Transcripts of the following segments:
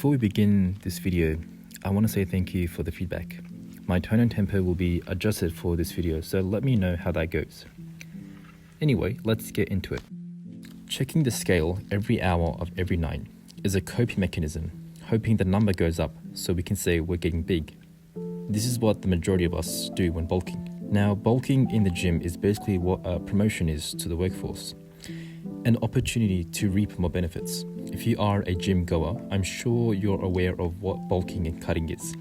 Before we begin this video, I want to say thank you for the feedback. My tone and tempo will be adjusted for this video, so let me know how that goes. Anyway, let's get into it. Checking the scale every hour of every night is a coping mechanism, hoping the number goes up so we can say we're getting big. This is what the majority of us do when bulking. Now, bulking in the gym is basically what a promotion is to the workforce. An opportunity to reap more benefits. If you are a gym goer, I'm sure you're aware of what bulking and cutting is.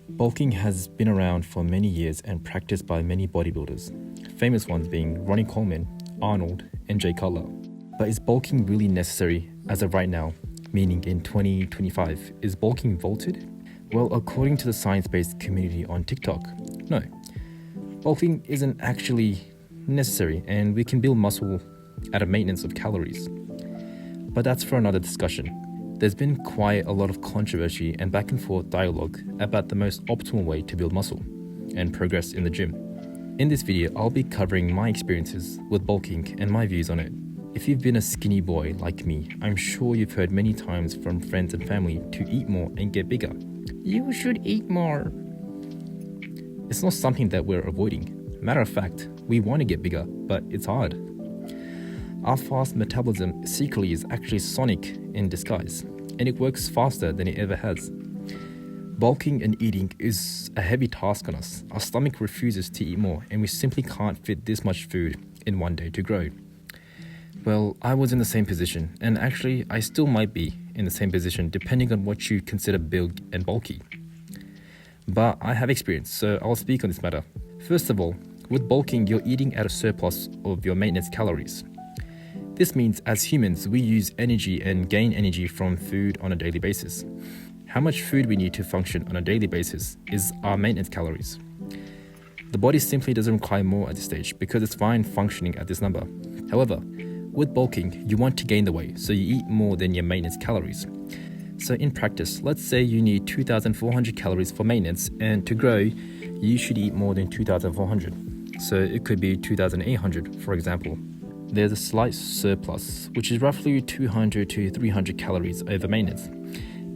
Bulking has been around for many years and practiced by many bodybuilders, famous ones being Ronnie Coleman, Arnold, and Jay Cutler. But is bulking really necessary as of right now, meaning in 2025? Is bulking vaulted? Well, according to the science-based community on TikTok, no. Bulking isn't actually necessary, and we can build muscle at a maintenance of calories. But that's for another discussion. There's been quite a lot of controversy and back and forth dialogue about the most optimal way to build muscle and progress in the gym. In this video, I'll be covering my experiences with bulking and my views on it. If you've been a skinny boy like me, I'm sure you've heard many times from friends and family to eat more and get bigger. You should eat more. It's not something that we're avoiding. Matter of fact, we want to get bigger, but it's hard. Our fast metabolism secretly is actually sonic in disguise, and it works faster than it ever has. Bulking and eating is a heavy task on us. Our stomach refuses to eat more, and we simply can't fit this much food in one day to grow. Well, I was in the same position, and actually I still might be in the same position depending on what you consider big and bulky. But I have experience, so I'll speak on this matter. First of all, with bulking, you're eating at a surplus of your maintenance calories. This means as humans, we use energy and gain energy from food on a daily basis. How much food we need to function on a daily basis is our maintenance calories. The body simply doesn't require more at this stage because it's fine functioning at this number. However, with bulking, you want to gain the weight, so you eat more than your maintenance calories. So in practice, let's say you need 2,400 calories for maintenance, and to grow, you should eat more than 2,400. So it could be 2,800, for example. There's a slight surplus, which is roughly 200 to 300 calories over maintenance.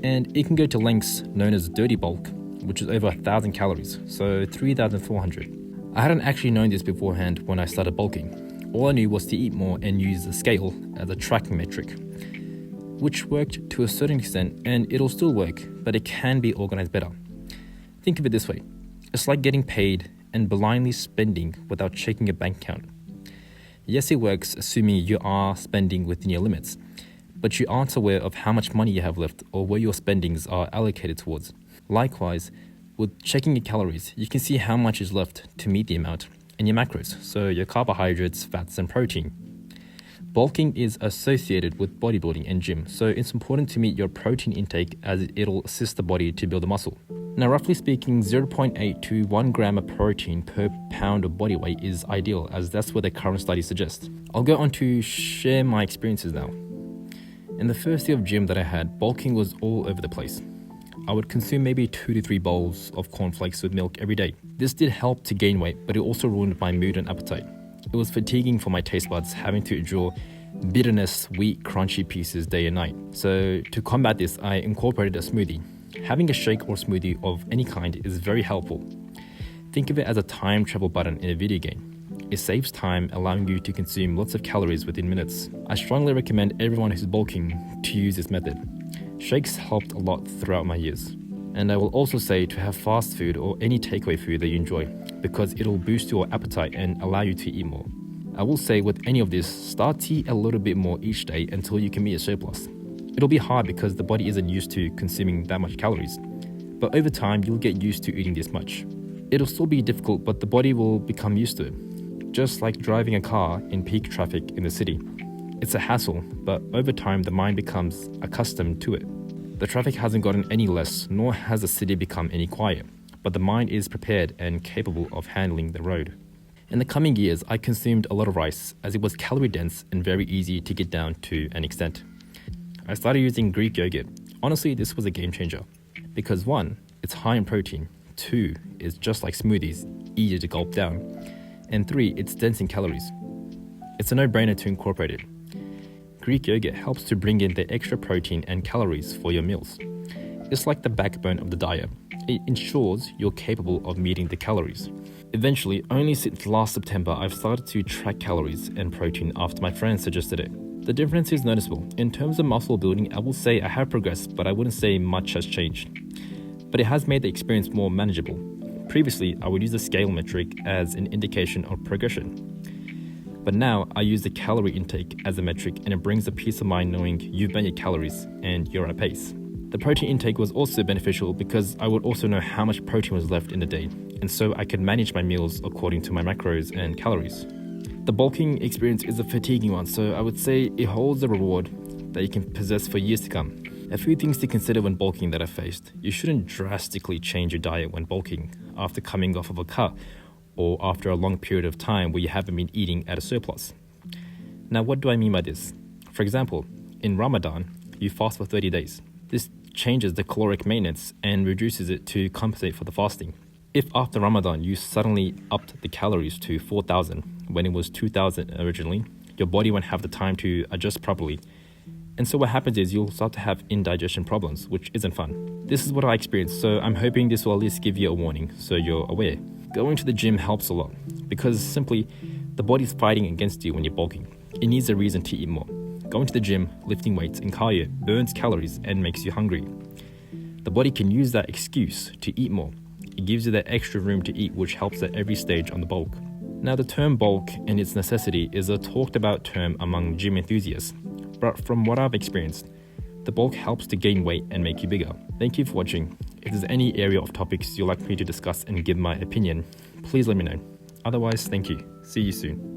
And it can go to lengths known as dirty bulk, which is over 1,000 calories, so 3,400. I hadn't actually known this beforehand when I started bulking. All I knew was to eat more and use the scale as a tracking metric, which worked to a certain extent, and it'll still work, but it can be organized better. Think of it this way. It's like getting paid and blindly spending without checking your bank account. Yes, it works assuming you are spending within your limits, but you aren't aware of how much money you have left or where your spendings are allocated towards. Likewise, with checking your calories, you can see how much is left to meet the amount and your macros, so your carbohydrates, fats, and protein. Bulking is associated with bodybuilding and gym, so it's important to meet your protein intake as it'll assist the body to build a muscle. Now, roughly speaking, 0.8 to 1 gram of protein per pound of body weight is ideal, as that's what the current studies suggest. I'll go on to share my experiences now. In the first year of gym that I had, bulking was all over the place. I would consume maybe 2 to 3 bowls of cornflakes with milk every day. This did help to gain weight, but it also ruined my mood and appetite. It was fatiguing for my taste buds, having to endure bitterness, wheat, crunchy pieces day and night. So to combat this, I incorporated a smoothie. Having a shake or smoothie of any kind is very helpful. Think of it as a time travel button in a video game. It saves time, allowing you to consume lots of calories within minutes. I strongly recommend everyone who's bulking to use this method. Shakes helped a lot throughout my years. And I will also say to have fast food or any takeaway food that you enjoy, because it'll boost your appetite and allow you to eat more. I will say with any of this, start to eat a little bit more each day until you can meet a surplus. It'll be hard because the body isn't used to consuming that much calories, but over time you'll get used to eating this much. It'll still be difficult, but the body will become used to it. Just like driving a car in peak traffic in the city. It's a hassle, but over time the mind becomes accustomed to it. The traffic hasn't gotten any less, nor has the city become any quieter, but the mind is prepared and capable of handling the road. In the coming years, I consumed a lot of rice as it was calorie dense and very easy to get down to an extent. I started using Greek yogurt. Honestly, this was a game changer. Because 1, it's high in protein. 2, it's just like smoothies, easy to gulp down. And 3, it's dense in calories. It's a no-brainer to incorporate it. Greek yogurt helps to bring in the extra protein and calories for your meals. It's like the backbone of the diet. It ensures you're capable of meeting the calories. Eventually, only since last September, I've started to track calories and protein after my friend suggested it. The difference is noticeable. In terms of muscle building, I will say I have progressed, but I wouldn't say much has changed. But it has made the experience more manageable. Previously, I would use the scale metric as an indication of progression. But now, I use the calorie intake as a metric, and it brings a peace of mind knowing you've burnt your calories and you're at pace. The protein intake was also beneficial because I would also know how much protein was left in the day, and so I could manage my meals according to my macros and calories. The bulking experience is a fatiguing one, so I would say it holds a reward that you can possess for years to come. A few things to consider when bulking that I faced. You shouldn't drastically change your diet when bulking after coming off of a cut or after a long period of time where you haven't been eating at a surplus. Now, what do I mean by this? For example, in Ramadan, you fast for 30 days. This changes the caloric maintenance and reduces it to compensate for the fasting. If after Ramadan you suddenly upped the calories to 4,000 when it was 2,000 originally, your body won't have the time to adjust properly. And so what happens is you'll start to have indigestion problems, which isn't fun. This is what I experienced, so I'm hoping this will at least give you a warning so you're aware. Going to the gym helps a lot because simply the body's fighting against you when you're bulking. It needs a reason to eat more. Going to the gym, lifting weights and cardio burns calories and makes you hungry. The body can use that excuse to eat more. It gives you that extra room to eat, which helps at every stage on the bulk. Now, the term bulk and its necessity is a talked about term among gym enthusiasts, but from what I've experienced, the bulk helps to gain weight and make you bigger. Thank you for watching. If there's any area of topics you'd like me to discuss and give my opinion, please let me know. Otherwise, thank you. See you soon.